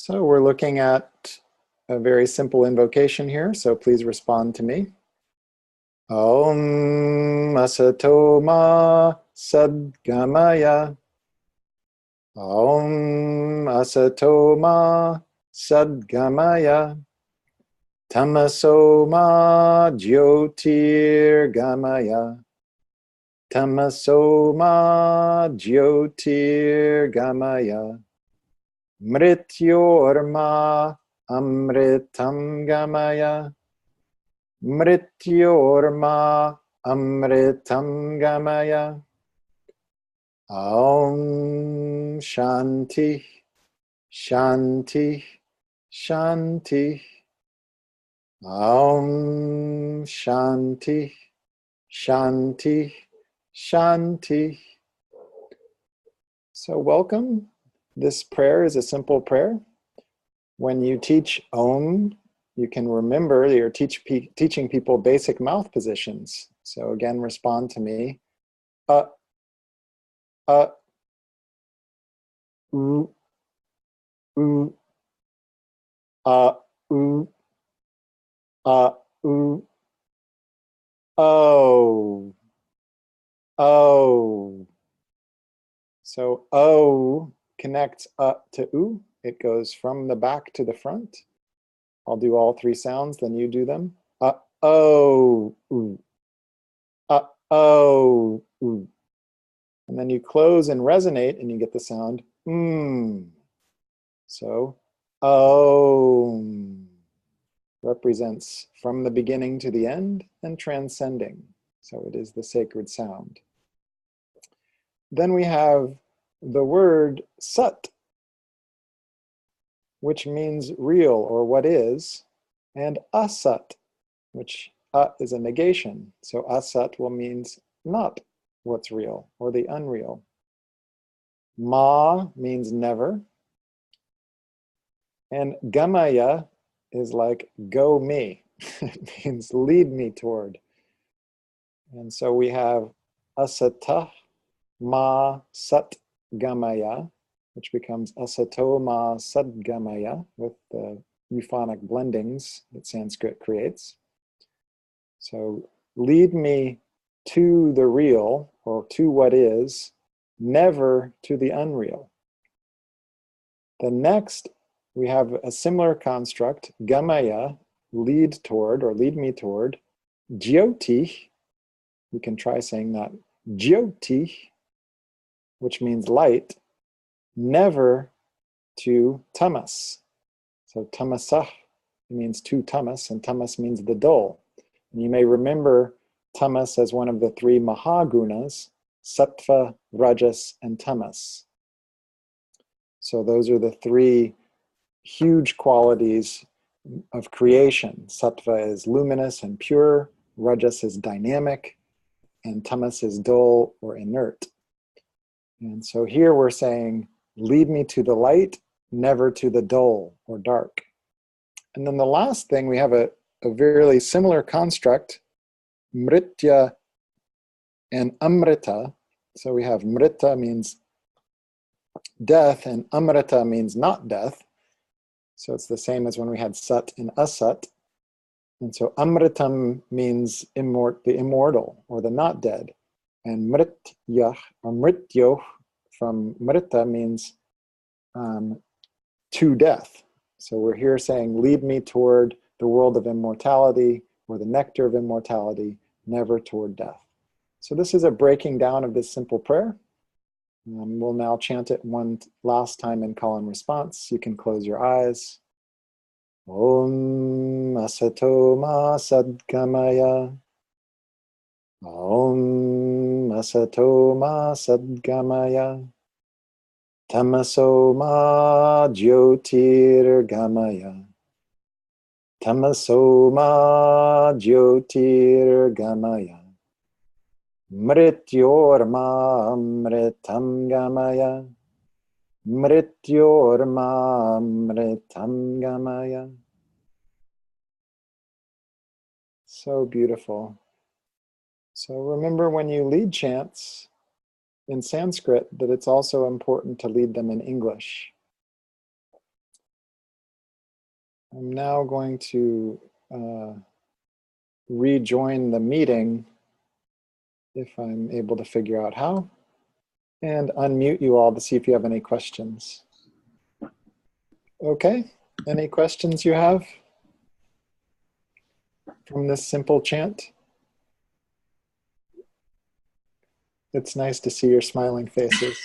So we're looking at a very simple invocation here, so please respond to me. Om Asato Ma Sadgamaya. Om Asato Ma Sadgamaya. Tamaso Ma Jyotirgamaya. Tamaso Ma Jyotirgamaya. Mrityorma Amritam Gamaya. Mrityorma Amritam Gamaya. Om Shanti, Shanti, Shanti. Om Shanti, Shanti, Shanti. So welcome. This prayer is a simple prayer. When you teach Om, you can remember that you're teaching people basic mouth positions. So again, respond to me. U, u, u, u, oh, oh. So O connects to U. It goes from the back to the front. I'll do all three sounds, then you do them. Oh, oo. Oh, oo. And then you close and resonate and you get the sound So Om represents from the beginning to the end and transcending. So it is the sacred sound. Then we have the word Sat, which means real or what is, and Asat, which is a negation. So Asat will means not what's real or the unreal. Ma means never. And Gamaya is like go me. It means lead me toward. And so we have Asata Ma Sat Gamaya, which becomes Asato Ma Sadgamaya with the euphonic blendings that Sanskrit creates. So lead me to the real or to what is, never to the unreal. The next, we have a similar construct, Gamaya, lead toward or lead me toward, Jyoti, you can try saying that, Jyoti, which means light, never to tamas. So tamasah means to tamas, and tamas means the dull. And you may remember tamas as one of the three mahagunas, sattva, rajas, and tamas. So those are the three huge qualities of creation. Sattva is luminous and pure, rajas is dynamic, and tamas is dull or inert. And so here we're saying, lead me to the light, never to the dull or dark. And then the last thing, we have a very similar construct, mritya and amrita. So we have mrita means death and amrita means not death. So it's the same as when we had sat and asat. And so amritam means the immortal or the not dead. And mrityah or mrityo from mrita means to death. So we're here saying, lead me toward the world of immortality or the nectar of immortality, never toward death. So this is a breaking down of this simple prayer. We'll now chant it one last time in call and response. You can close your eyes. Om Asato Ma Sadgamaya. Om Asato Ma Sadgamaya. Tamaso Ma Jyotirgamaya. Tamaso Ma Jyotirgamaya. Mrityorma Amritam Gamaya. Mrityorma Amritam Gamaya. So beautiful. So remember when you lead chants in Sanskrit that it's also important to lead them in English. I'm now going to rejoin the meeting if I'm able to figure out how, and unmute you all to see if you have any questions. Okay, any questions you have from this simple chant? It's nice to see your smiling faces.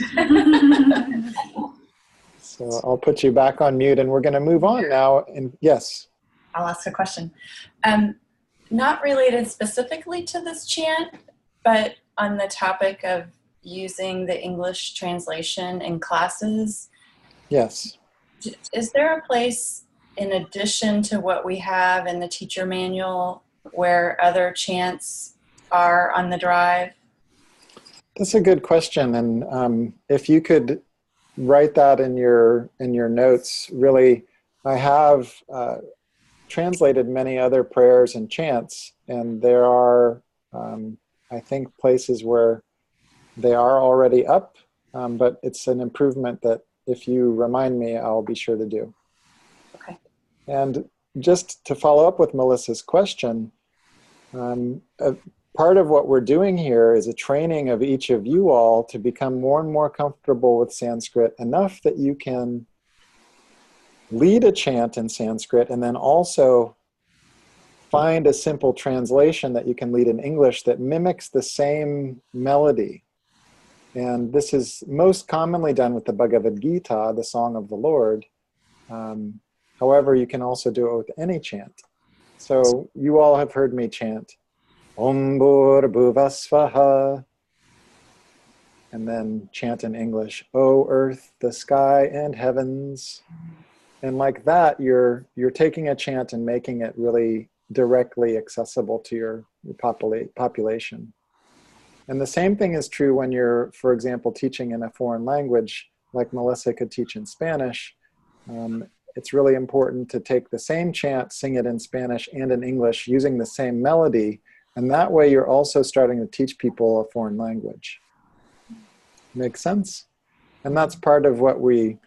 So I'll put you back on mute and we're going to move on now. And yes. I'll ask a question. Not related specifically to this chant, but on the topic of using the English translation in classes. Yes. Is there a place in addition to what we have in the teacher manual where other chants are on the drive? That's a good question. And if you could write that in your notes, really, I have translated many other prayers and chants, and there are, I think, places where they are already up, but it's an improvement that if you remind me, I'll be sure to do. Okay. And just to follow up with Melissa's question, part of what we're doing here is a training of each of you all to become more and more comfortable with Sanskrit, enough that you can lead a chant in Sanskrit and then also find a simple translation that you can lead in English that mimics the same melody. And this is most commonly done with the Bhagavad Gita, the Song of the Lord. However, you can also do it with any chant. So you all have heard me chant, Om Bhur-Bhuvah-Svaha, and then chant in English, O earth, the sky, and heavens. And like that, you're taking a chant and making it really directly accessible to your population. And the same thing is true when you're, for example, teaching in a foreign language, like Melissa could teach in Spanish. It's really important to take the same chant, sing it in Spanish and in English using the same melody. And that way you're also starting to teach people a foreign language. Make sense? And that's part of what we're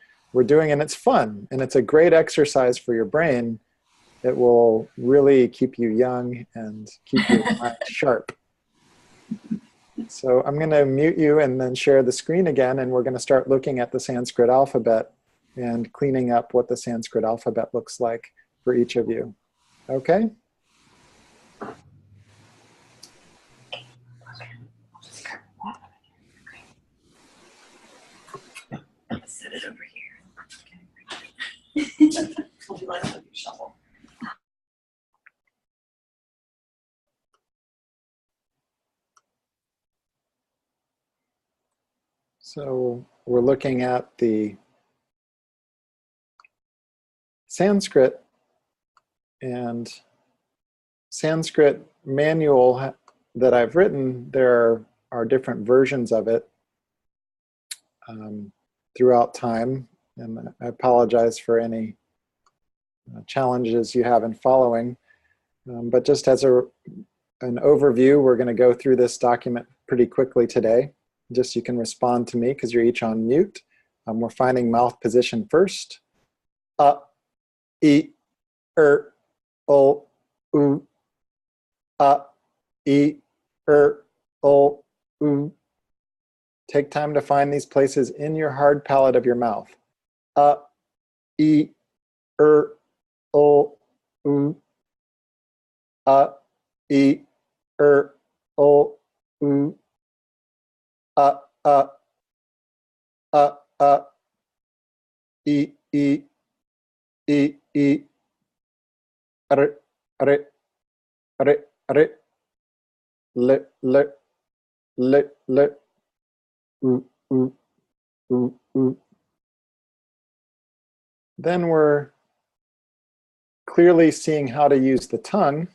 doing, and it's fun. And it's a great exercise for your brain. It will really keep you young and keep your mind sharp. So I'm going to mute you and then share the screen again, and we're going to start looking at the Sanskrit alphabet and cleaning up what the Sanskrit alphabet looks like for each of you. Okay? Set it over here. Would you like to shuffle? So we're looking at the Sanskrit, and Sanskrit manual that I've written, there are different versions of it throughout time, and I apologize for any challenges you have in following. But just as an overview, we're going to go through this document pretty quickly today. Just so you can respond to me because you're each on mute. We're finding mouth position first. E, o, u. E, o, u. Take time to find these places in your hard palate of your mouth. E, o, u. E, o, u. E, e, e, e. R, r, r, r. L, l, l, l. U, u, u, u. Then we're clearly seeing how to use the tongue.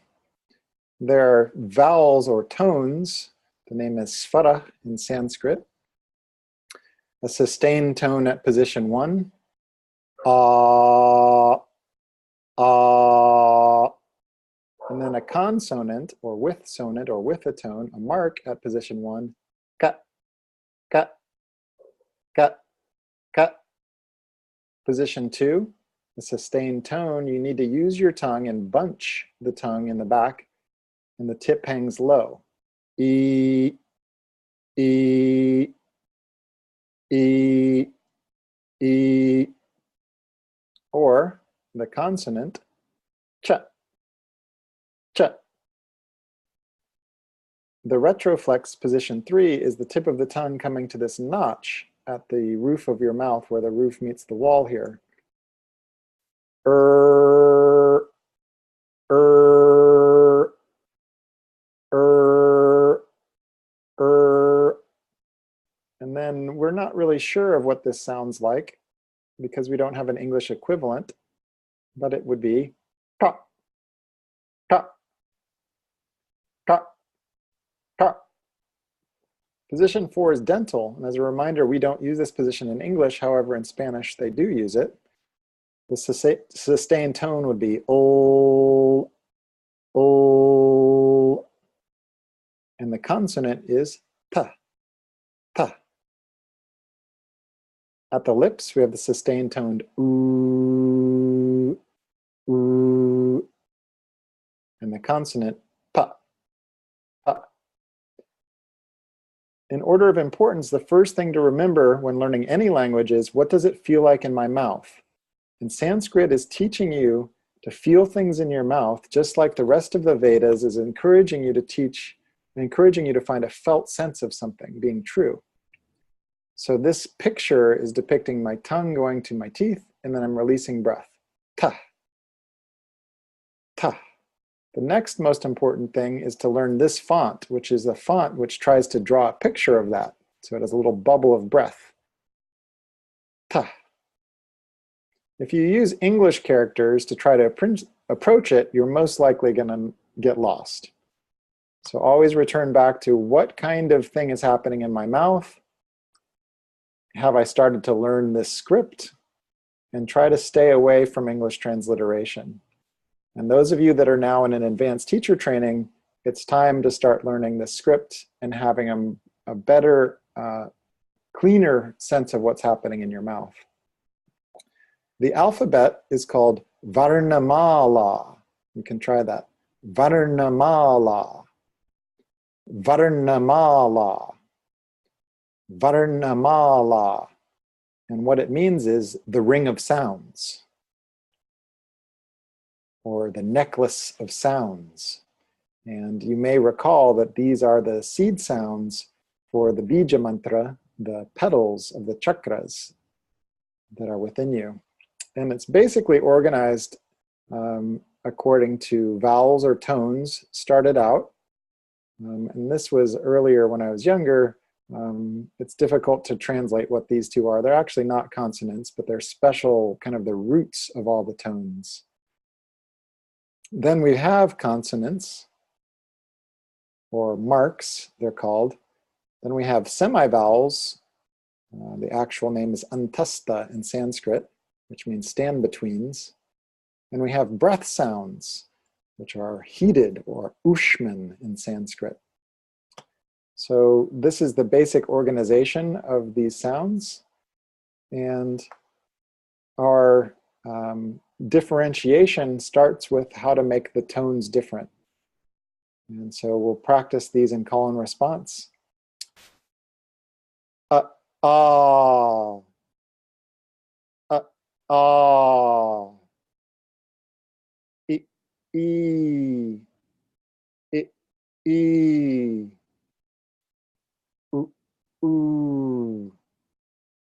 There are vowels or tones. The name is svara in Sanskrit. A sustained tone at position 1. And then a consonant or with sonant or with a tone, a mark at position 1. Ka, ka, ka, ka. Position 2. the sustained tone, you need to use your tongue and bunch the tongue in the back, and the tip hangs low. E, E, E, E, or the consonant ch, ch. The retroflex position 3 is the tip of the tongue coming to this notch at the roof of your mouth where the roof meets the wall here. Er, er, er, er. And then we're not really sure of what this sounds like because we don't have an English equivalent, but it would be ta, ta, ta, ta. Position 4 is dental, and as a reminder, we don't use this position in English. However, in Spanish, they do use it. The sustained tone would be ol, ol, and the consonant is ta, ta. At the lips, we have the sustained toned oo, oo, and the consonant pa, pa. In order of importance, the first thing to remember when learning any language is, what does it feel like in my mouth? And Sanskrit is teaching you to feel things in your mouth, just like the rest of the Vedas is encouraging you to find a felt sense of something being true. So this picture is depicting my tongue going to my teeth, and then I'm releasing breath. Ta, ta. The next most important thing is to learn this font, which is a font which tries to draw a picture of that. So it has a little bubble of breath. Ta. If you use English characters to try to approach it, you're most likely going to get lost. So always return back to what kind of thing is happening in my mouth. Have I started to learn this script? And try to stay away from English transliteration. And those of you that are now in an advanced teacher training, it's time to start learning the script and having a better, cleaner sense of what's happening in your mouth. The alphabet is called Varnamala. You can try that. Varnamala. Varnamala. Varnamala. And what it means is the ring of sounds, or the necklace of sounds. And you may recall that these are the seed sounds for the bija mantra, the petals of the chakras that are within you. And it's basically organized according to vowels or tones started out. And this was earlier when I was younger. It's difficult to translate what these two are. They're actually not consonants, but they're special, kind of the roots of all the tones. Then we have consonants, or marks, they're called. Then we have semivowels. The actual name is antasta in Sanskrit, which means stand-betweens. And we have breath sounds, which are heated, or ushman in Sanskrit. So this is the basic organization of these sounds. And our differentiation starts with how to make the tones different. And so we'll practice these in call and response. Ah. Ah. E. E. E. E. Ooh.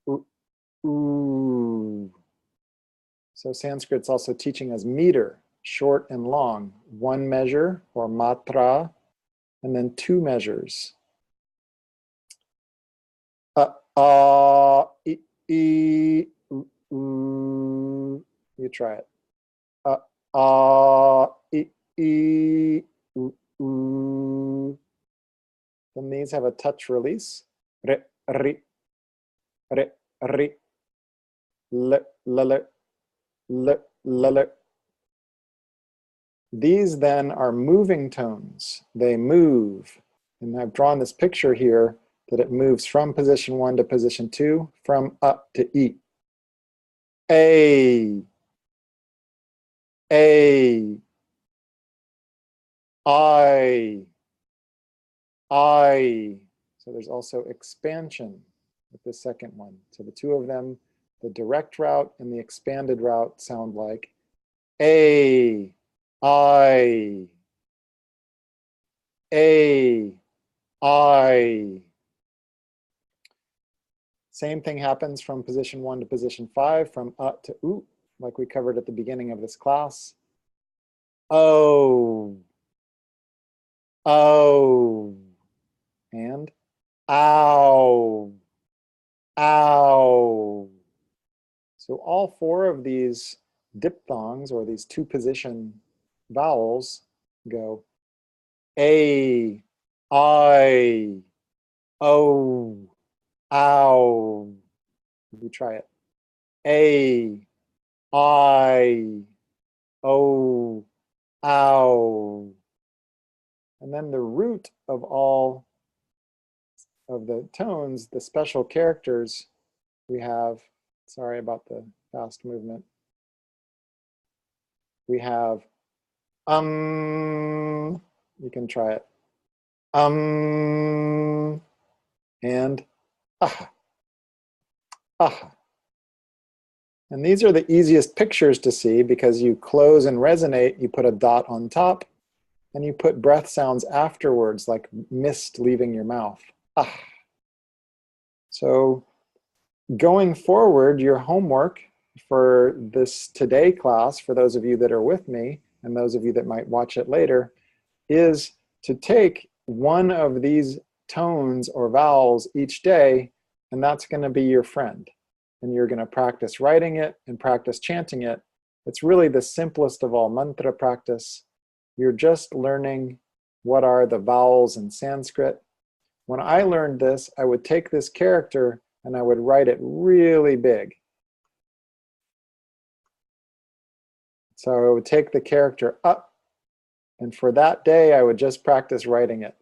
Ooh. Ooh. So Sanskrit's also teaching us meter, short and long, one measure or matra, and then two measures. E, e, you try it. E, e, Then these have a touch release. Re, ri, re, ri, le, le, le. These then are moving tones. They move. And I've drawn this picture here that it moves from position 1 to position 2, from up to E. A. A, I. So there's also expansion with the second one. So the two of them, the direct route and the expanded route, sound like A, I, A, I. Same thing happens from position 1 to position 5, from to U, like we covered at the beginning of this class. O, O, and ow, ow. So all 4 of these diphthongs, or these 2-position vowels, go A, I, O, ow. We try it. A, I, O, ow. And then the root of all of the tones, the special characters we have, sorry about the fast movement. We have you can try it. And ah. And these are the easiest pictures to see because you close and resonate, you put a dot on top, and you put breath sounds afterwards, like mist leaving your mouth. Ah. So going forward, your homework for this today class, for those of you that are with me, and those of you that might watch it later, is to take one of these tones or vowels each day, and that's going to be your friend. And you're going to practice writing it and practice chanting it. It's really the simplest of all mantra practice. You're just learning what are the vowels in Sanskrit. When I learned this, I would take this character and I would write it really big. So I would take the character up, and for that day, I would just practice writing it.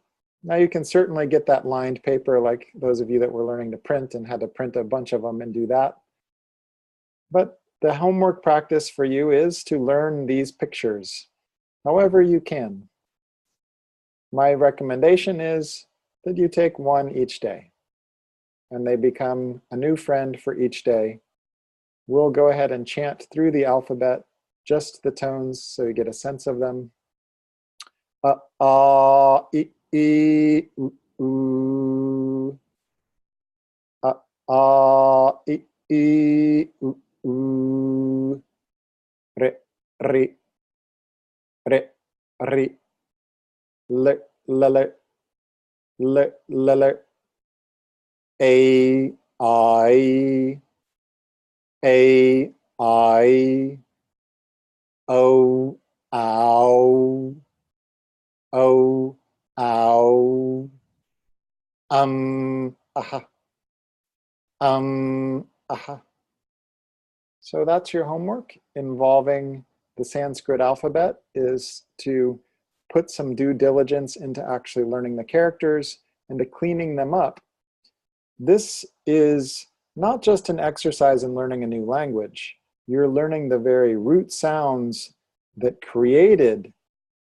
Now you can certainly get that lined paper, like those of you that were learning to print and had to print a bunch of them and do that. But the homework practice for you is to learn these pictures, however you can. My recommendation is that you take one each day, and they become a new friend for each day. We'll go ahead and chant through the alphabet, just the tones, so you get a sense of them. I, u, u. I, u. Re, re, re, re. Le, le, le, le, le. A, I, O, ow, O, ow, aha, aha. So that's your homework involving the Sanskrit alphabet, is to put some due diligence into actually learning the characters and to cleaning them up. This is not just an exercise in learning a new language. You're learning the very root sounds that created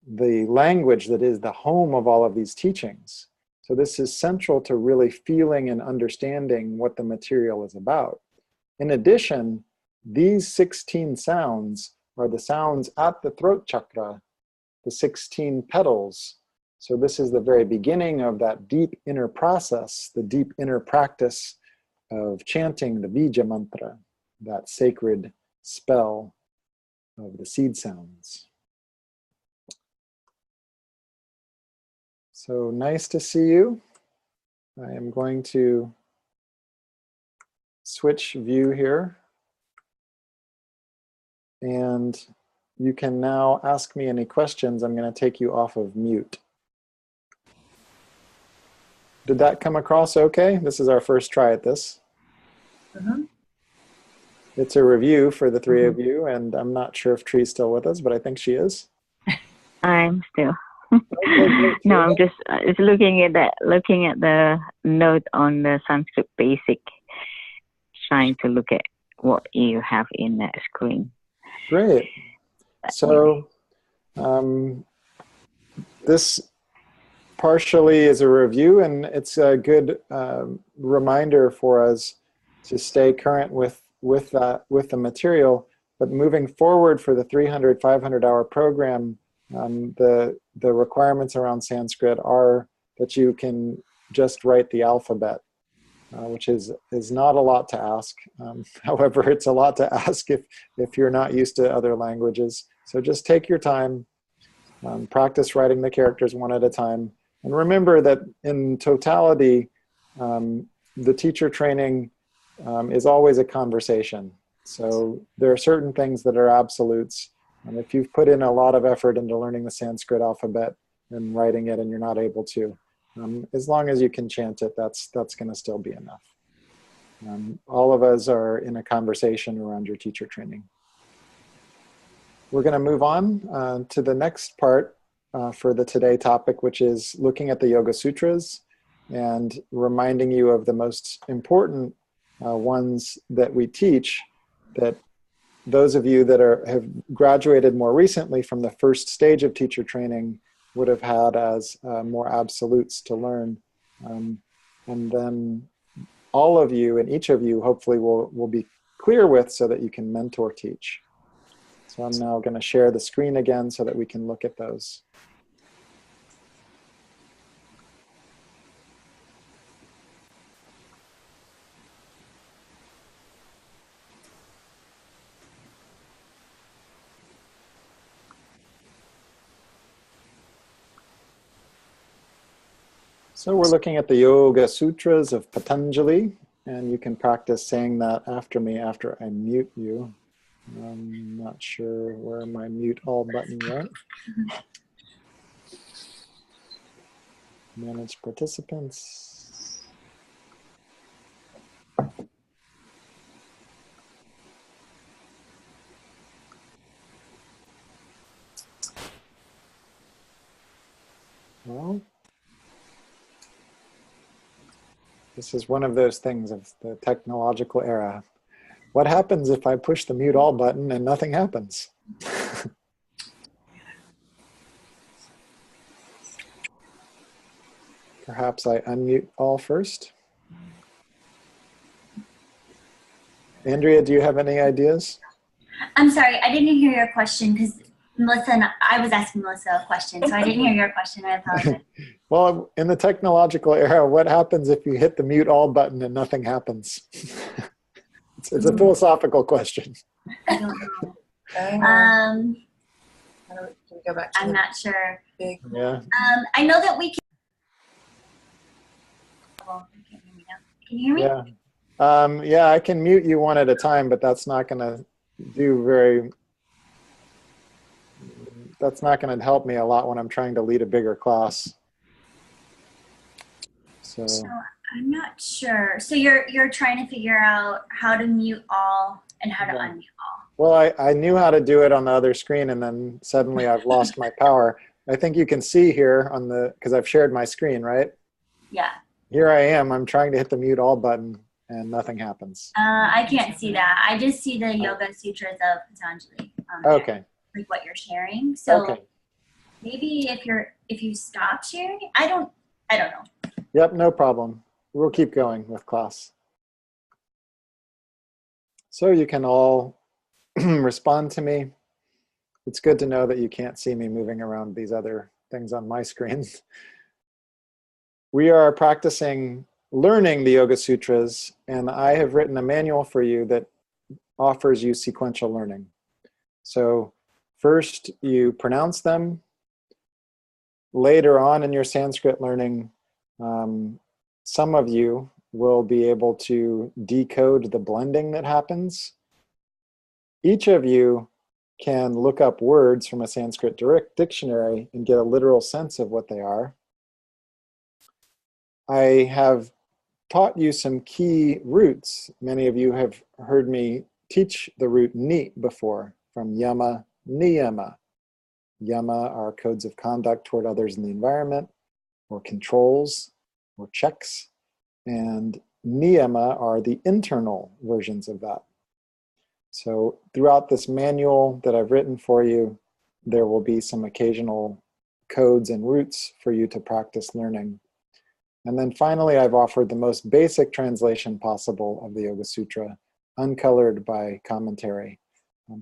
the language that is the home of all of these teachings. So this is central to really feeling and understanding what the material is about. In addition, these 16 sounds are the sounds at the throat chakra, the 16 petals. So this is the very beginning of that deep inner process, the deep inner practice of chanting the Bija mantra, that sacred spell of the seed sounds. So nice to see you. I am going to switch view here. And you can now ask me any questions. I'm going to take you off of mute. Did that come across okay? This is our first try at this. Mm-hmm. It's a review for the three of you, and I'm not sure if Tree's still with us, but I think she is. I'm still. Okay, no, I'm just looking at the note on the Sanskrit basic, trying to look at what you have in that screen. Great. So this partially is a review, and it's a good reminder for us to stay current with the material. But moving forward for the 300, 500-hour program, the requirements around Sanskrit are that you can just write the alphabet, which is not a lot to ask. However, it's a lot to ask if you're not used to other languages. So just take your time, practice writing the characters one at a time. And remember that in totality, the teacher training is always a conversation. So there are certain things that are absolutes. And if you've put in a lot of effort into learning the Sanskrit alphabet and writing it and you're not able to, as long as you can chant it, that's going to still be enough. All of us are in a conversation around your teacher training. We're going to move on to the next part for the today topic, which is looking at the Yoga Sutras and reminding you of the most important ones that we teach, that those of you that have graduated more recently from the first stage of teacher training would have had as more absolutes to learn. And then all of you and each of you hopefully will be clear with, so that you can mentor teach. So I'm now going to share the screen again so that we can look at those. So we're looking at the Yoga Sutras of Patanjali, and you can practice saying that after me after I mute you. I'm not sure where my mute all button went. Manage participants. Well, this is one of those things of the technological era. What happens if I push the mute all button and nothing happens? Perhaps I unmute all first. Andrea, do you have any ideas? I'm sorry, I didn't hear your question because Melissa and I was asking Melissa a question, so I didn't hear your question. I apologize. Well, in the technological era, what happens if you hit the mute all button and nothing happens? It's a philosophical question. I don't know. Can we go back to I'm not sure. big? Yeah. I know that we can. Oh, you can't hear me now. Can you hear me? Yeah. Yeah, I can mute you one at a time, but that's not going to that's not going to help me a lot when I'm trying to lead a bigger class. So I'm not sure. So you're trying to figure out how to mute all and how to unmute all. Well, I knew how to do it on the other screen, and then suddenly I've lost my power. I think you can see here on because I've shared my screen, right? Yeah. Here I am. I'm trying to hit the mute all button, and nothing happens. I can't see that. I just see the Yoga Sutras of Patanjali. Okay. Like what you're sharing. So okay. Maybe if you stop sharing, I don't know. Yep, no problem. We'll keep going with class. So you can all respond to me. It's good to know that you can't see me moving around these other things on my screen. We are practicing learning the Yoga Sutras, and I have written a manual for you that offers you sequential learning. So first you pronounce them. Later on in your Sanskrit learning, some of you will be able to decode the blending that happens. Each of you can look up words from a Sanskrit dictionary and get a literal sense of what they are. I have taught you some key roots. Many of you have heard me teach the root ni before, from yama, niyama. Yama are codes of conduct toward others in the environment, or controls, or checks. And niyama are the internal versions of that. So throughout this manual that I've written for you, there will be some occasional codes and routes for you to practice learning. And then finally, I've offered the most basic translation possible of the Yoga Sutra, uncolored by commentary.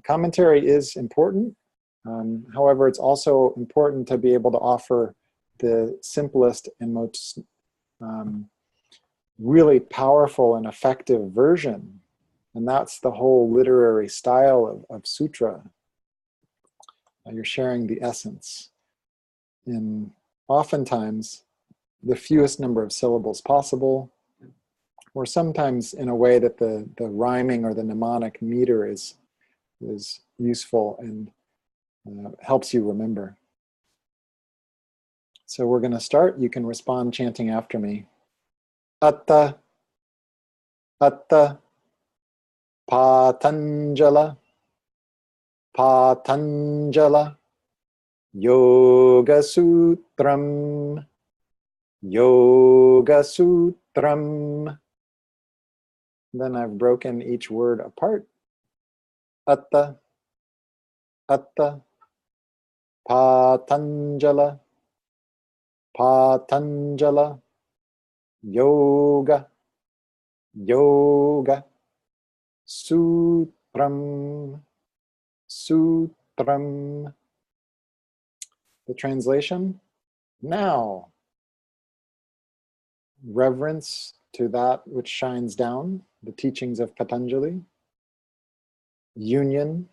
Commentary is important. However, it's also important to be able to offer the simplest and most really powerful and effective version. And that's the whole literary style of sutra. You're sharing the essence in oftentimes the fewest number of syllables possible, or sometimes in a way that the rhyming or the mnemonic meter is useful and helps you remember. So we're going to start. You can respond chanting after me. Atta, atta, patanjala, patanjala, Yoga Sutram, Yoga Sutram. Then I've broken each word apart. Atta, atta, patanjala, patanjala, Yoga, Yoga, Sutram, Sutram. The translation, now, reverence to that which shines down, the teachings of Patanjali. Union,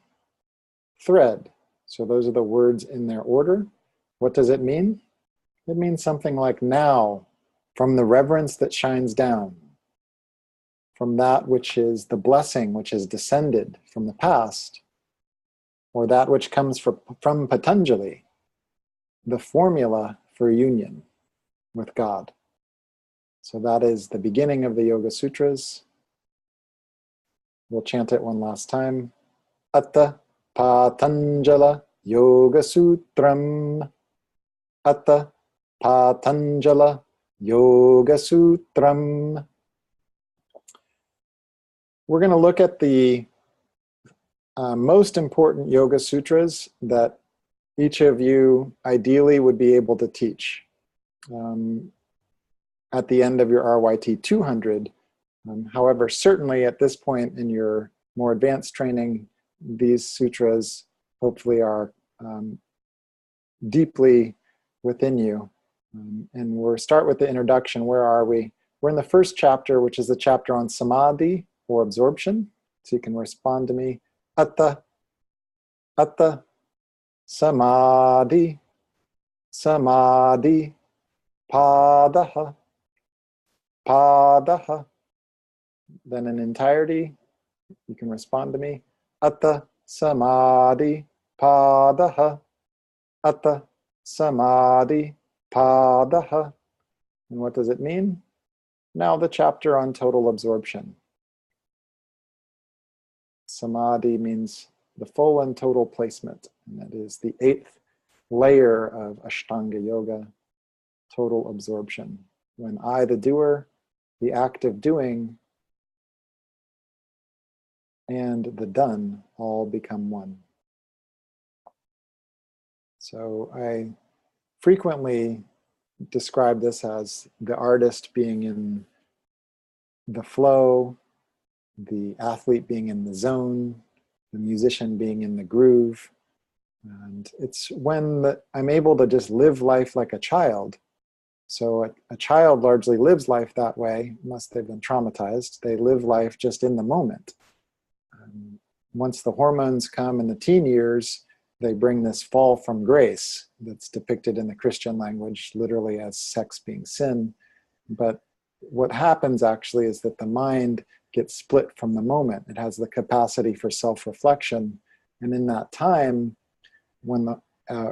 thread. So those are the words in their order. What does it mean? It means something like now, from the reverence that shines down, from that which is the blessing which is descended from the past, or that which comes from Patanjali, the formula for union with God. So that is the beginning of the Yoga Sutras. We'll chant it one last time. Atta Patanjala Yoga Sutram. Atta Patanjala Yoga Sutram. We're going to look at the most important Yoga Sutras that each of you ideally would be able to teach at the end of your RYT 200. However, certainly at this point in your more advanced training, these sutras hopefully are deeply within you. And we'll start with the introduction. Where are we? We're in the first chapter, which is the chapter on samadhi or absorption. So you can respond to me. Atta, atta, samadhi, samadhi, padaha, padaha. Then in entirety, you can respond to me. Atta, samadhi, padaha, atta, samadhi, padaha. And what does it mean? Now the chapter on total absorption. Samadhi means the full and total placement. And that is the 8th layer of Ashtanga Yoga, total absorption. When I, the doer, the act of doing, and the done all become one. So I frequently describe this as the artist being in the flow, the athlete being in the zone, the musician being in the groove. And it's when I'm able to just live life like a child. So a child largely lives life that way, unless they've been traumatized. They live life just in the moment. Once the hormones come in the teen years, they bring this fall from grace that's depicted in the Christian language literally as sex being sin. But what happens actually is that the mind gets split from the moment. It has the capacity for self-reflection. And in that time, when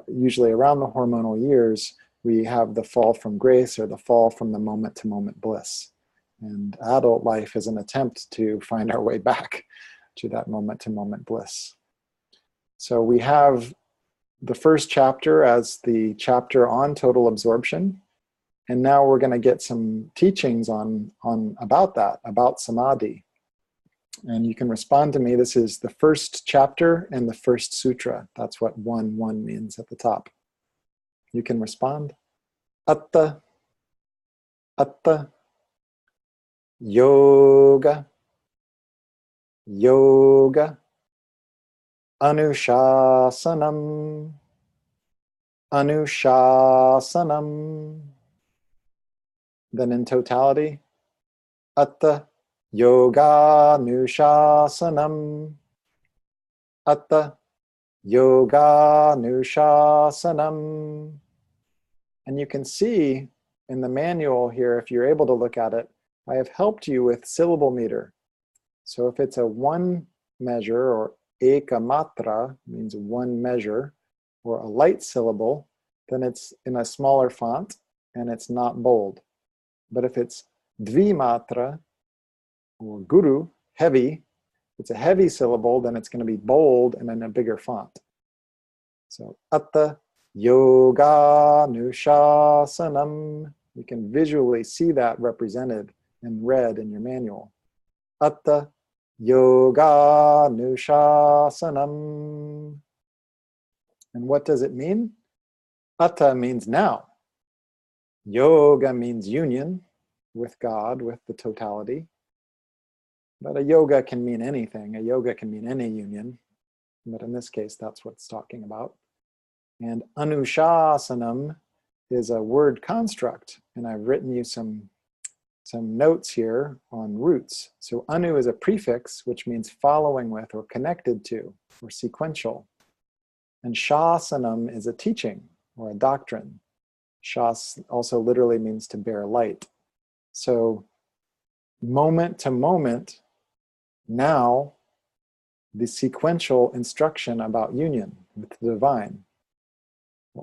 usually around the hormonal years, we have the fall from grace or the fall from the moment-to-moment bliss. And adult life is an attempt to find our way back to that moment-to-moment bliss. So we have the first chapter as the chapter on total absorption. And now we're going to get some teachings on about that, about samadhi. And you can respond to me. This is the first chapter and the first sutra. That's what 1-1 means at the top. You can respond. Atta, atta, yoga, yoga, anushasanam, anushasanam. Then in totality, atta, yoga, anushasanam, atta, yoga, anushasanam. And you can see in the manual here, if you're able to look at it, I have helped you with syllable meter. So if it's a one measure, or eka matra, means one measure, or a light syllable, then it's in a smaller font and it's not bold. But if it's dvimatra, or guru, heavy, it's a heavy syllable, then it's going to be bold and in a bigger font. So atta yoga nushasanam. You can visually see that represented in red in your manual. Atta yoga nushasanam. And what does it mean? Atta means now. Yoga means union with God, with the totality. But a yoga can mean anything. A yoga can mean any union. But in this case, that's what it's talking about. And anushasanam is a word construct. And I've written you some notes here on roots. So anu is a prefix, which means following with or connected to or sequential. And shasanam is a teaching or a doctrine. Shas also literally means to bear light. So moment to moment, now the sequential instruction about union with the divine.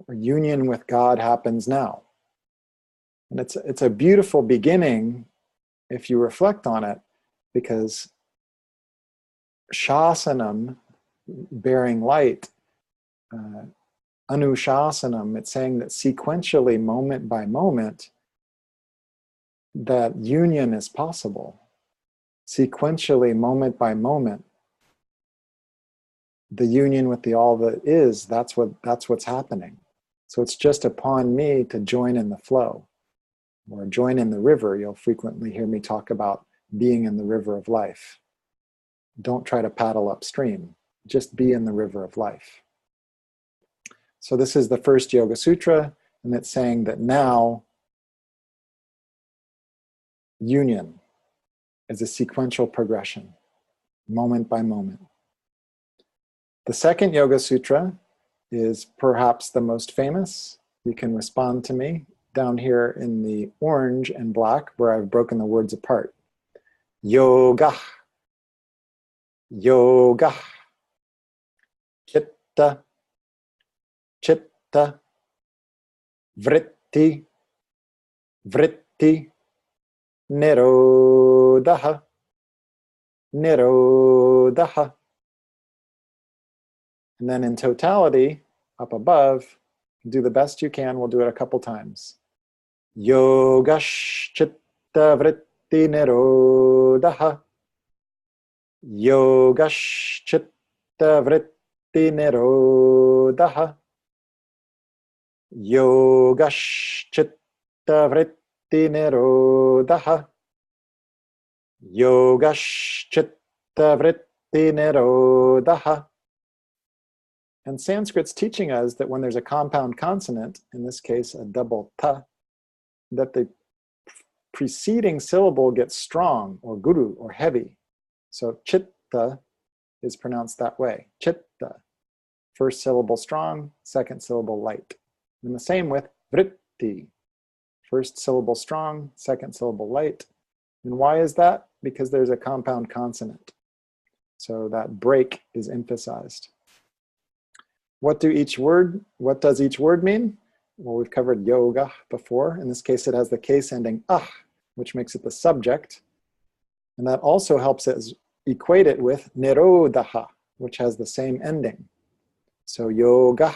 Union with God happens now. And it's a beautiful beginning if you reflect on it, because shasanam, bearing light, anushasanam, it's saying that sequentially, moment by moment, that union is possible. Sequentially, moment by moment, the union with the all that is, that's what's happening. So it's just upon me to join in the flow, or join in the river. You'll frequently hear me talk about being in the river of life. Don't try to paddle upstream, just be in the river of life. So this is the first Yoga Sutra, and it's saying that now union is a sequential progression, moment by moment. The second Yoga Sutra is perhaps the most famous. You can respond to me down here in the orange and black, where I've broken the words apart. Yoga, yoga, chitta, chitta, vritti, vritti, nirodha, nirodha. And then in totality, up above, do the best you can. We'll do it a couple times. Yogash chitta vritti nirodha. Yogash chitta vritti nirodha. Yogash chitta vritti nirodha. Yogash chitta vritti nirodha. And Sanskrit's teaching us that when there's a compound consonant, in this case a double ta, that the preceding syllable gets strong, or guru, or heavy. So chitta is pronounced that way. Chitta. First syllable strong, second syllable light. And the same with vritti. First syllable strong, second syllable light. And why is that? Because there's a compound consonant. So that break is emphasized. What does each word mean? Well, we've covered yoga before. In this case, it has the case ending ah, which makes it the subject. And that also helps us equate it with nirodha, which has the same ending. So yoga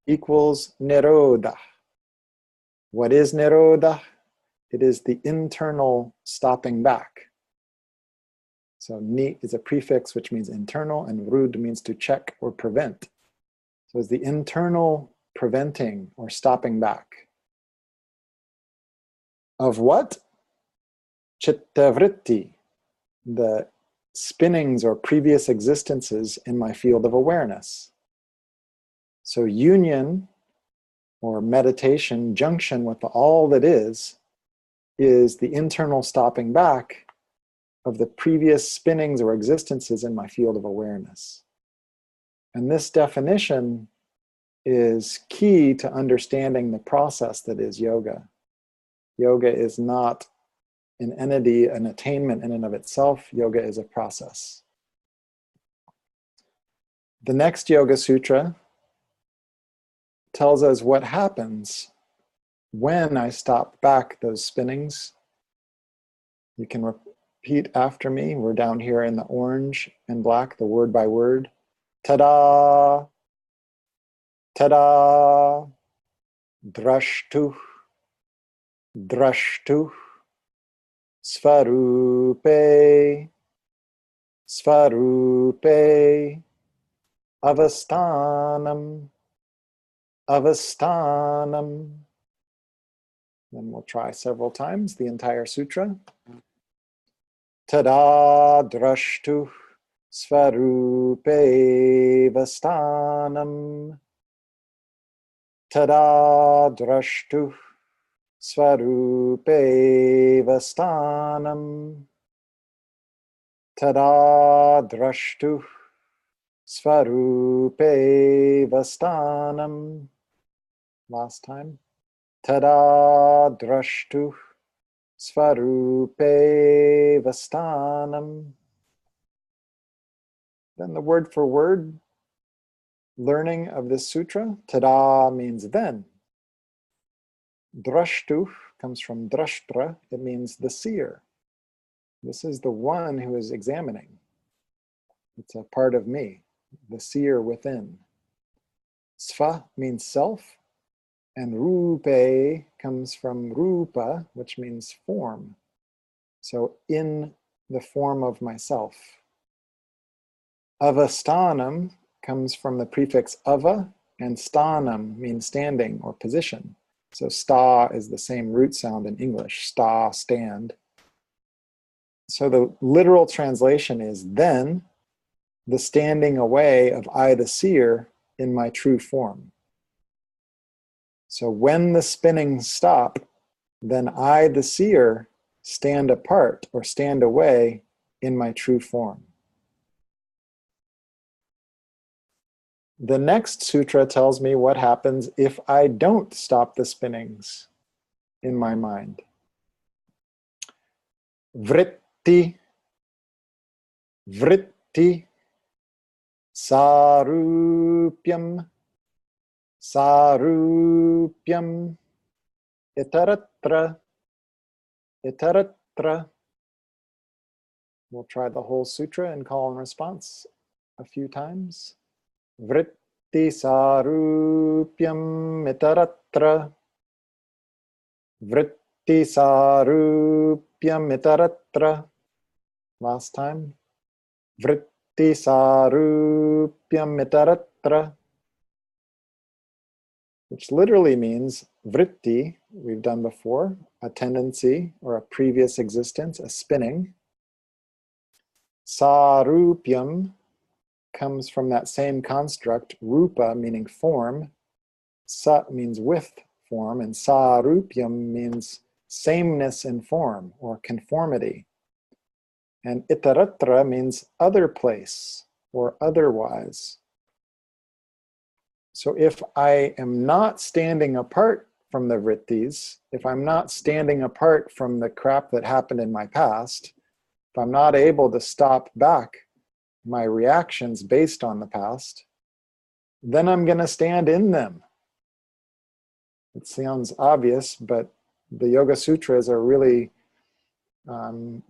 equals nirodha. What is nirodha? It is the internal stopping back. So ni is a prefix, which means internal, and vrud means to check or prevent. So it's the internal preventing or stopping back. Of what? Chittavritti, the spinnings or previous existences in my field of awareness. So union or meditation, junction with all that is the internal stopping back of the previous spinnings or existences in my field of awareness. And this definition is key to understanding the process that is yoga. Yoga is not an entity, an attainment in and of itself. Yoga is a process. The next Yoga Sutra tells us what happens when I stop back those spinnings. You can repeat after me. We're down here in the orange and black, the word by word. Tada, tada, drashtu, drashtu, svarupe, svarupe, avasthanam, avasthanam. Then we'll try several times the entire sutra. Tada drashtu svarupe vasthanam. Tada drashtu svarupe vasthanam. Tada drashtu svarupe vasthanam. Last time. Tada drashtu svarupe vasthanam. Then the word for word learning of this sutra. Tada means then. Drashtu comes from drashtra. It means the seer. This is the one who is examining. It's a part of me, the seer within. Sva means self. And rupe comes from rupa, which means form. So in the form of myself. Avasthanam comes from the prefix ava, and sthanam means standing or position. So sta is the same root sound in English, sta, stand. So the literal translation is then the standing away of I the seer in my true form. So when the spinnings stop, then I, the seer, stand apart or stand away in my true form. The next sutra tells me what happens if I don't stop the spinnings in my mind. Vritti, vritti, sarupyam, sarupyam, itaratra, itaratra. We'll try the whole sutra and call and response a few times. Vritti sarupyam itaratra. Vritti sarupyam itaratra. Last time. Vritti sarupyam itaratra. Which literally means vritti, we've done before, a tendency or a previous existence, a spinning. Sarupyam comes from that same construct, rupa meaning form, sa means with form, and sarupyam means sameness in form or conformity. And itaratra means other place or otherwise. So if I am not standing apart from the vrittis, if I'm not standing apart from the crap that happened in my past, if I'm not able to stop back my reactions based on the past, then I'm going to stand in them. It sounds obvious, but the Yoga Sutras are really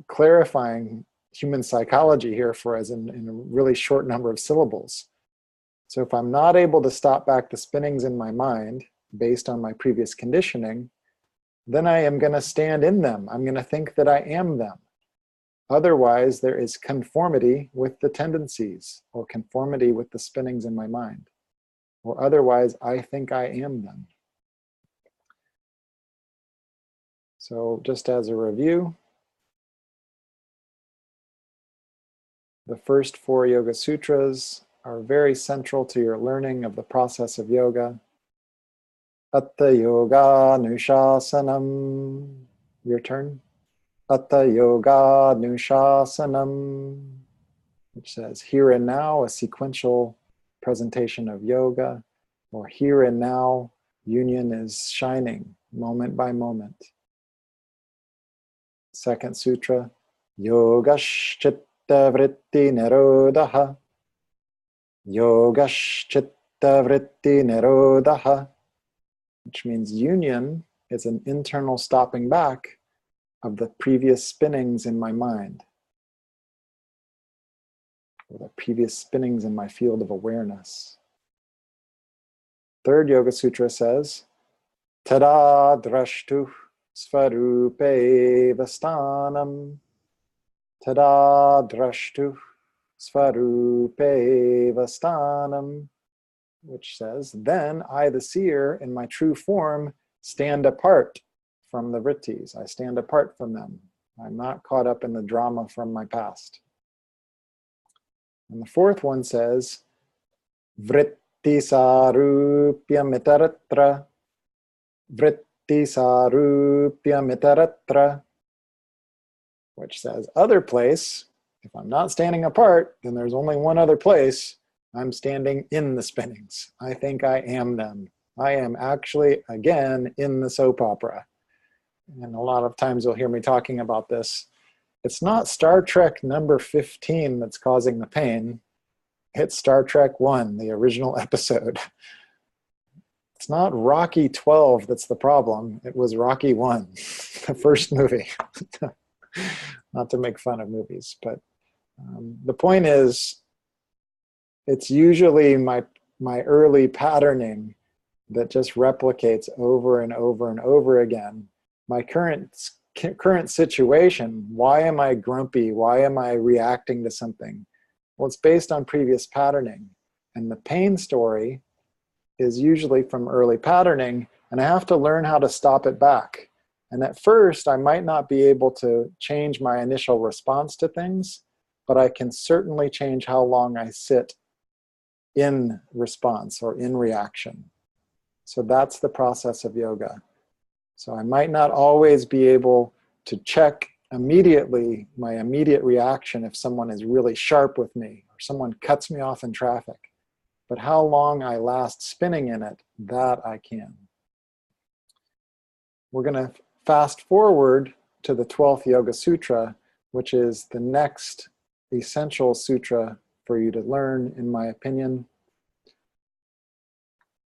clarifying human psychology here for us in a really short number of syllables. So if I'm not able to stop back the spinnings in my mind based on my previous conditioning, then I am going to stand in them. I'm going to think that I am them. Otherwise, there is conformity with the tendencies or conformity with the spinnings in my mind. Or otherwise, I think I am them. So just as a review, the first 4 Yoga Sutras are very central to your learning of the process of yoga. Atta Yoga Nushasanam. Your turn. Atta Yoga Nushasanam, which says here and now, a sequential presentation of yoga, or here and now, union is shining moment by moment. Second sutra, Yogaschitta Vritti Nirodha. Yogaschitta Vritti Nirodha, which means union is an internal stopping back of the previous spinnings in my mind, or the previous spinnings in my field of awareness. Third Yoga Sutra says, Tada drashtu svarupe vastanam. Tada drashtu svarupe vastanam, which says, then I, the seer, in my true form, stand apart from the vrittis. I stand apart from them. I'm not caught up in the drama from my past. And the fourth one says, vritti sarupya mitaratra, vritti sarupya mitaratra, which says other place. If I'm not standing apart, then there's only one other place. I'm standing in the spinnings. I think I am them. I am actually, again, in the soap opera. And a lot of times you'll hear me talking about this. It's not Star Trek number 15 that's causing the pain. It's Star Trek 1, the original episode. It's not Rocky 12 that's the problem. It was Rocky 1, the first movie. Not to make fun of movies, but the point is, it's usually my early patterning that just replicates over and over and over again. My current situation, why am I grumpy? Why am I reacting to something? Well, it's based on previous patterning. And the pain story is usually from early patterning, and I have to learn how to stop it back. And at first, I might not be able to change my initial response to things, but I can certainly change how long I sit in response or in reaction. So that's the process of yoga. So I might not always be able to check immediately my immediate reaction if someone is really sharp with me or someone cuts me off in traffic. But how long I last spinning in it, that I can. We're going to fast forward to the 12th Yoga Sutra, which is the next essential sutra for you to learn, in my opinion.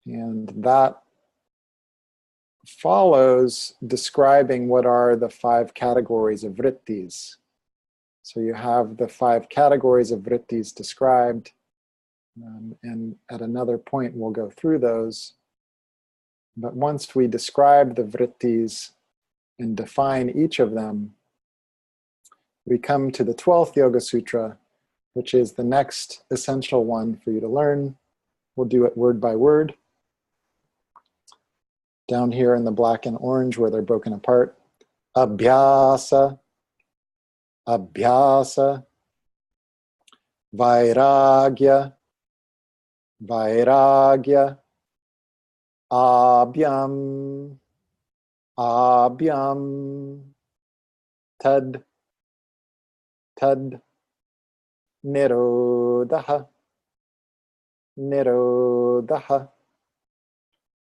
And that follows describing what are the 5 categories of vrittis. So you have the 5 categories of vrittis described, and at another point we'll go through those. But once we describe the vrittis and define each of them, we come to the 12th Yoga Sutra, which is the next essential one for you to learn. We'll do it word by word. Down here in the black and orange where they're broken apart. Abhyasa, abhyasa, vairagya, vairagya, abhyam, abhyam, tad, tad, nirodha, nirodha.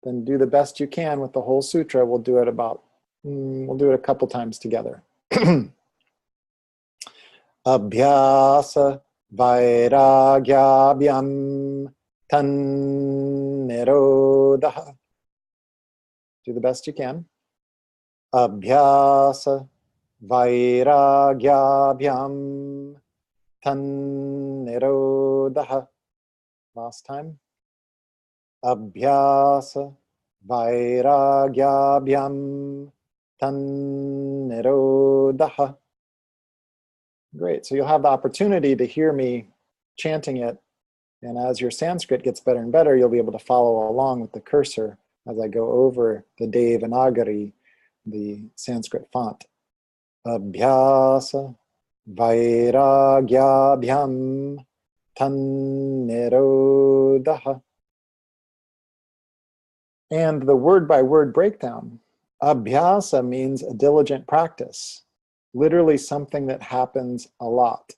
Then do the best you can with the whole sutra. We'll do it a couple times together. Abhyasa vairagyabhyam tan nirodha. Do the best you can. Abhyasa vairagyabhyam tan nirodha. Last time. Abhyasa vairagyabhyam tan nirodha. Great. So you'll have the opportunity to hear me chanting it. And as your Sanskrit gets better and better, you'll be able to follow along with the cursor as I go over the Devanagari, the Sanskrit font. Abhyasa vairagyabhyam tannirodha. And the word-by-word breakdown. Abhyasa means a diligent practice, literally something that happens a lot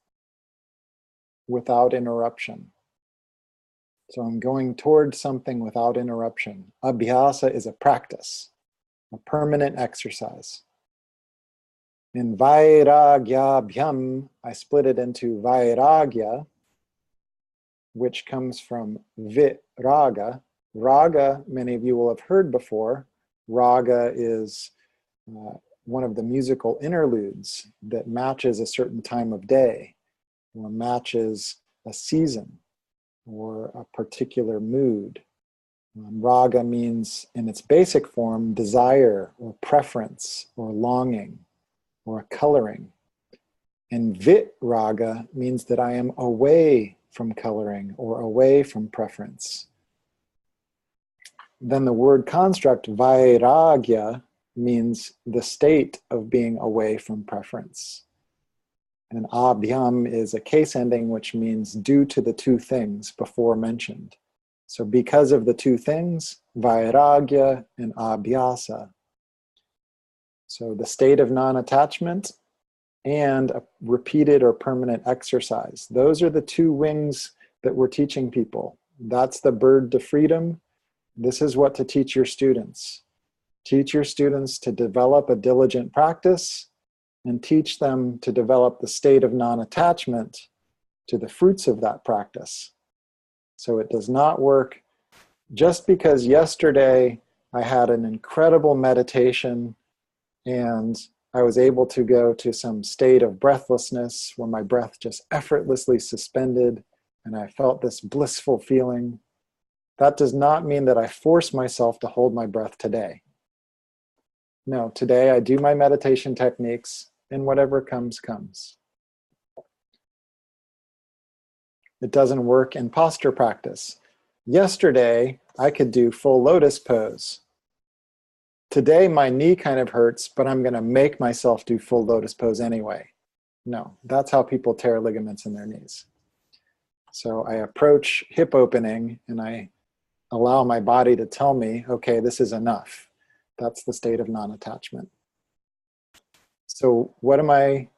without interruption. So I'm going towards something without interruption. Abhyasa is a practice, a permanent exercise. In vairagyabhyam, I split it into vairagya, which comes from viraga. Raga, many of you will have heard before. Raga is one of the musical interludes that matches a certain time of day or matches a season or a particular mood. Raga means, in its basic form, desire or preference or longing or a coloring. And viraga means that I am away from coloring or away from preference. Then the word construct vairagya means the state of being away from preference. And abhyam is a case ending, which means due to the two things before mentioned. So because of the two things, vairagya and abhyasa. So the state of non-attachment and a repeated or permanent exercise. Those are the two wings that we're teaching people. That's the bird to freedom. This is what to teach your students. Teach your students to develop a diligent practice and teach them to develop the state of non-attachment to the fruits of that practice. So it does not work just because yesterday I had an incredible meditation and I was able to go to some state of breathlessness where my breath just effortlessly suspended and I felt this blissful feeling. That does not mean that I force myself to hold my breath today. No, today I do my meditation techniques and whatever comes, comes. It doesn't work in posture practice. Yesterday, I could do full lotus pose. Today, my knee kind of hurts, but I'm going to make myself do full lotus pose anyway. No, that's how people tear ligaments in their knees. So I approach hip opening and I allow my body to tell me, okay, this is enough. That's the state of non-attachment. So what am I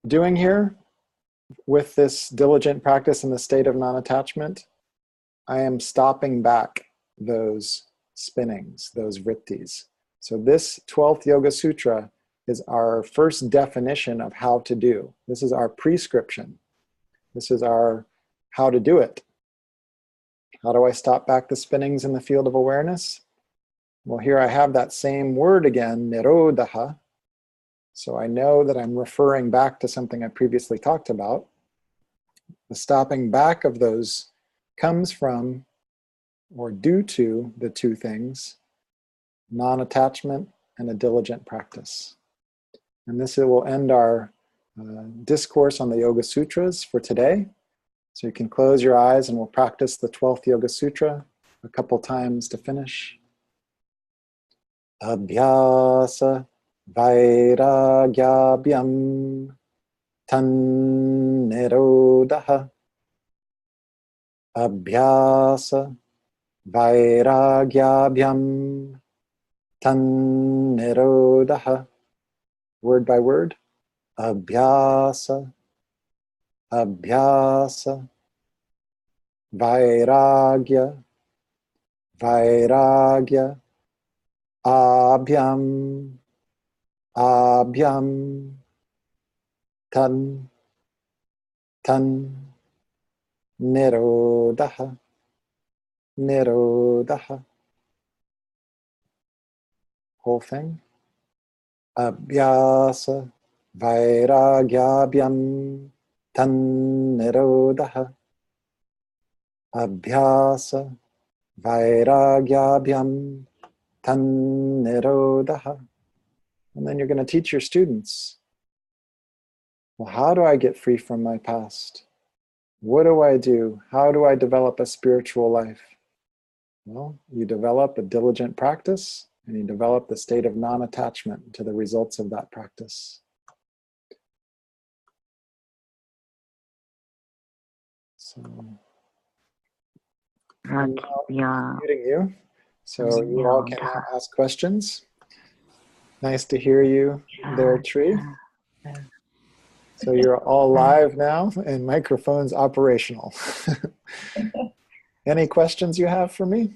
doing here with this diligent practice in the state of non-attachment? I am stopping back those spinnings, those vrittis. So this 12th Yoga Sutra is our first definition of how to do. This is our prescription. This is our how to do it. How do I stop back the spinnings in the field of awareness? Well, here I have that same word again, nirodha. So I know that I'm referring back to something I previously talked about. The stopping back of those comes from or due to the two things, non-attachment and a diligent practice. And this will end our discourse on the Yoga Sutras for today. So you can close your eyes and we'll practice the 12th Yoga Sutra a couple times to finish. Abhyasa vairagyabhyam tannirodha. Abhyasa vairagyabhyam tannirodha. Word by word. Abhyasa, abhyasa, vairagya, vairagya, abhyam, abhyam, tan, nirodha, nirodha. Whole thing. Abhyasa vairagyabhyam tannirodha. Abhyasa vairagyabhyam tannirodha. And then you're going to teach your students well, how do I get free from my past? What do I do? How do I develop a spiritual life? Well, you develop a diligent practice and you develop the state of non-attachment to the results of that practice. So I'm now muting you, so you all can now ask questions. Nice to hear you there, Tree. So you're all live now and microphone's operational. Any questions you have for me?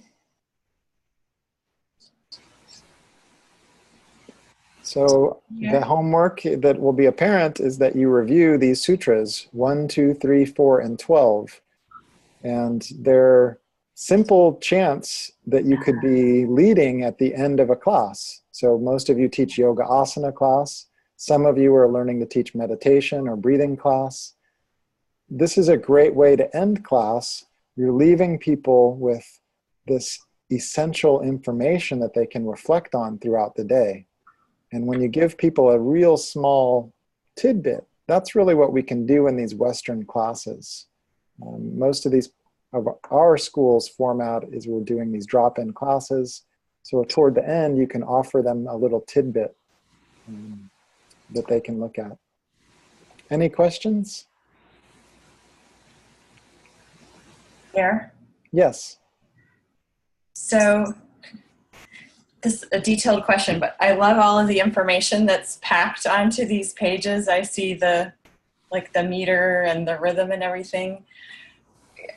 So the homework that will be apparent is that you review these sutras 1, 2, 3, 4, and 12. And they're simple chants that you could be leading at the end of a class. So most of you teach yoga asana class. Some of you are learning to teach meditation or breathing class. This is a great way to end class. You're leaving people with this essential information that they can reflect on throughout the day. And when you give people a real small tidbit, that's really what we can do in these Western classes. Most of our school's format is we're doing these drop-in classes. So toward the end, you can offer them a little tidbit that they can look at. Any questions? There. Yes. So this is a detailed question, but I love all of the information that's packed onto these pages. I see the meter and the rhythm and everything.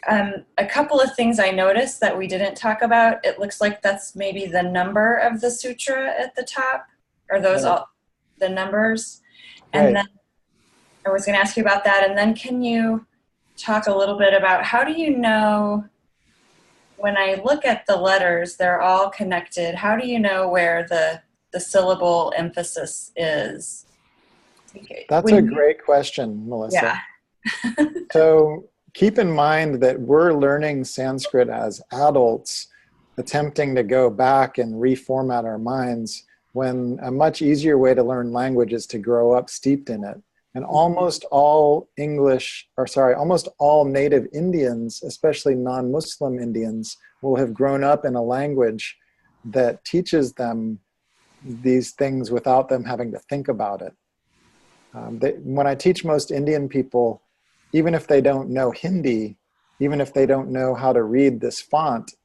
A couple of things I noticed that we didn't talk about. It looks like that's maybe the number of the sutra at the top. Are those all the numbers? And then I was going to ask you about that. And then can you talk a little bit about how do you know when I look at the letters, they're all connected. How do you know where the syllable emphasis is? That's a great question, Melissa. Yeah. So keep in mind that we're learning Sanskrit as adults, attempting to go back and reformat our minds, when a much easier way to learn language is to grow up steeped in it. And almost all almost all native Indians, especially non-Muslim Indians, will have grown up in a language that teaches them these things without them having to think about it. When I teach most Indian people, even if they don't know Hindi, even if they don't know how to read this font,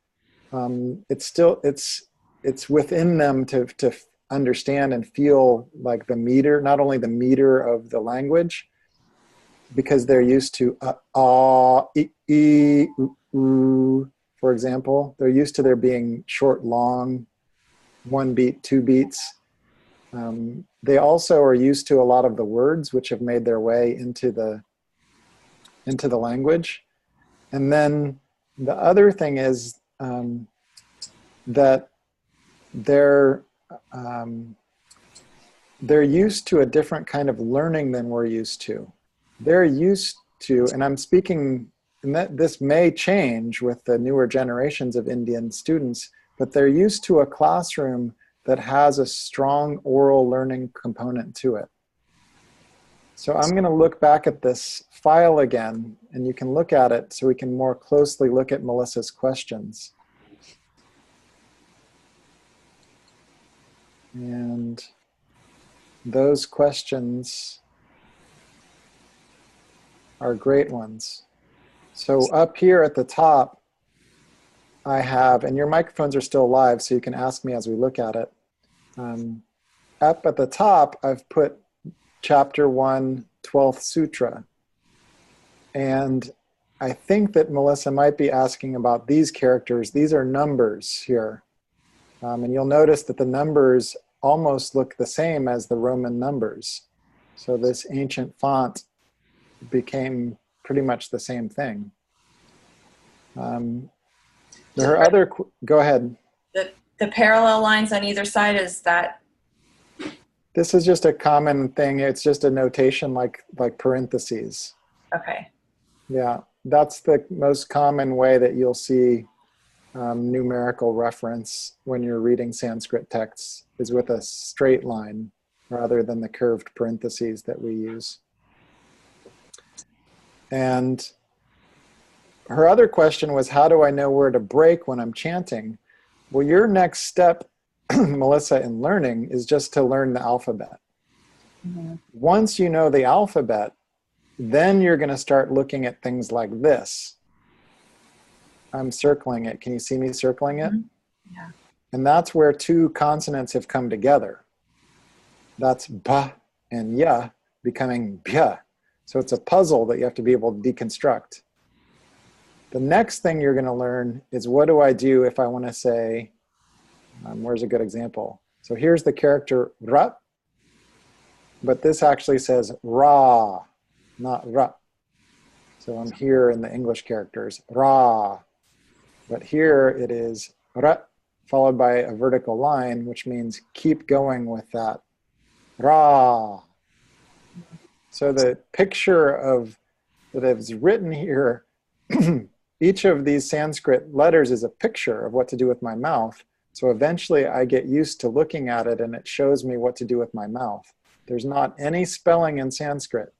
it's within them to understand and feel like the meter, not only the meter of the language, because they're used to for example. They're used to there being short, long, 1 beat, 2 beats. They also are used to a lot of the words which have made their way into the language. And then the other thing is that they're used to a different kind of learning than we're used to. They're used to, and I'm speaking, and that this may change with the newer generations of Indian students, but they're used to a classroom that has a strong oral learning component to it. So I'm going to look back at this file again, and you can look at it so we can more closely look at Melissa's questions. And those questions are great ones. So up here at the top, I have, and your microphones are still live, so you can ask me as we look at it. Up at the top, I've put Chapter 1, 12th Sutra. And I think that Melissa might be asking about these characters. These are numbers here. And you'll notice that the numbers almost look the same as the Roman numbers. So this ancient font became pretty much the same thing. There are other, go ahead. The parallel lines on either side, is that? This is just a common thing. It's just a notation like parentheses. Okay. Yeah, that's the most common way that you'll see numerical reference when you're reading Sanskrit texts, is with a straight line rather than the curved parentheses that we use. And her other question was, how do I know where to break when I'm chanting? Well, your next step, Melissa, in learning is just to learn the alphabet. Mhm. Once you know the alphabet, then you're going to start looking at things like this. I'm circling it. Can you see me circling it? Yeah. And that's where two consonants have come together. That's ba and ya becoming bya. So it's a puzzle that you have to be able to deconstruct. The next thing you're going to learn is, what do I do if I want to say, where's a good example? So here's the character ra, but this actually says ra, not ra. So I'm here in the English characters, ra. But here it is ra, followed by a vertical line, which means keep going with that ra. So the picture of that is written here, each of these Sanskrit letters is a picture of what to do with my mouth. So eventually I get used to looking at it and it shows me what to do with my mouth. There's not any spelling in Sanskrit.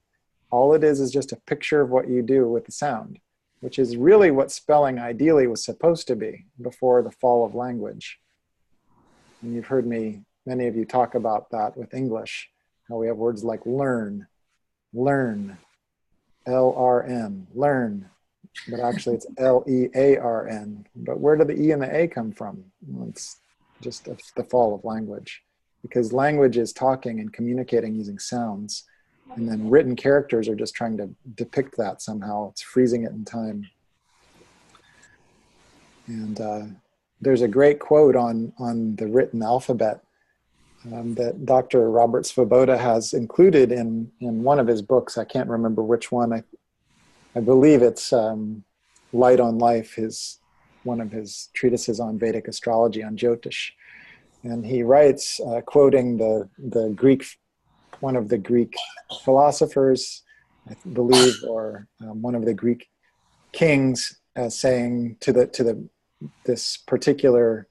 All it is just a picture of what you do with the sound, which is really what spelling ideally was supposed to be before the fall of language. And you've heard many of you talk about that with English, how we have words like learn, L-R-N, learn, but actually it's L-E-A-R-N. But where do the E and the A come from? Well, it's just the fall of language, because language is talking and communicating using sounds. And then written characters are just trying to depict that somehow. It's freezing it in time. And there's a great quote on the written alphabet that Dr. Robert Svoboda has included in one of his books. I can't remember which one. I believe it's Light on Life, one of his treatises on Vedic astrology, on Jyotish. And he writes, quoting the Greek, one of the Greek philosophers, I believe, or one of the Greek kings, saying to this particular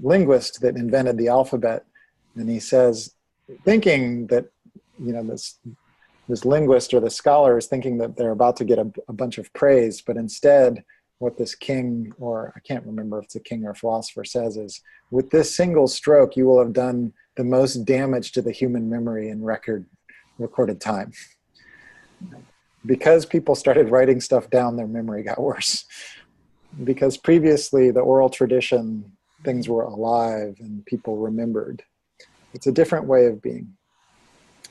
linguist that invented the alphabet, and he says, thinking that, this linguist or the scholar is thinking that they're about to get a bunch of praise, but instead what this king, or I can't remember if it's a king or a philosopher, says is, with this single stroke you will have done the most damage to the human memory in recorded time. Because people started writing stuff down, their memory got worse. Because previously the oral tradition, things were alive and people remembered. It's a different way of being.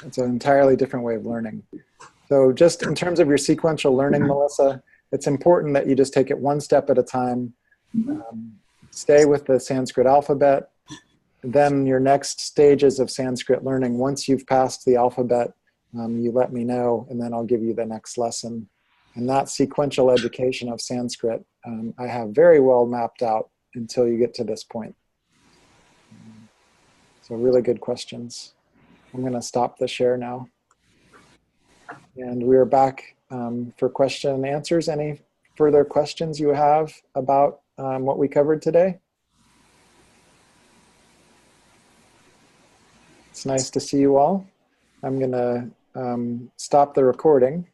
It's an entirely different way of learning. So just in terms of your sequential learning, Melissa, it's important that you just take it one step at a time. Stay with the Sanskrit alphabet. Then your next stages of Sanskrit learning, once you've passed the alphabet, you let me know, and then I'll give you the next lesson. And that sequential education of Sanskrit, I have very well mapped out until you get to this point. So really good questions. I'm going to stop the share now. And we're back for question and answers. Any further questions you have about what we covered today? It's nice to see you all. I'm going to stop the recording.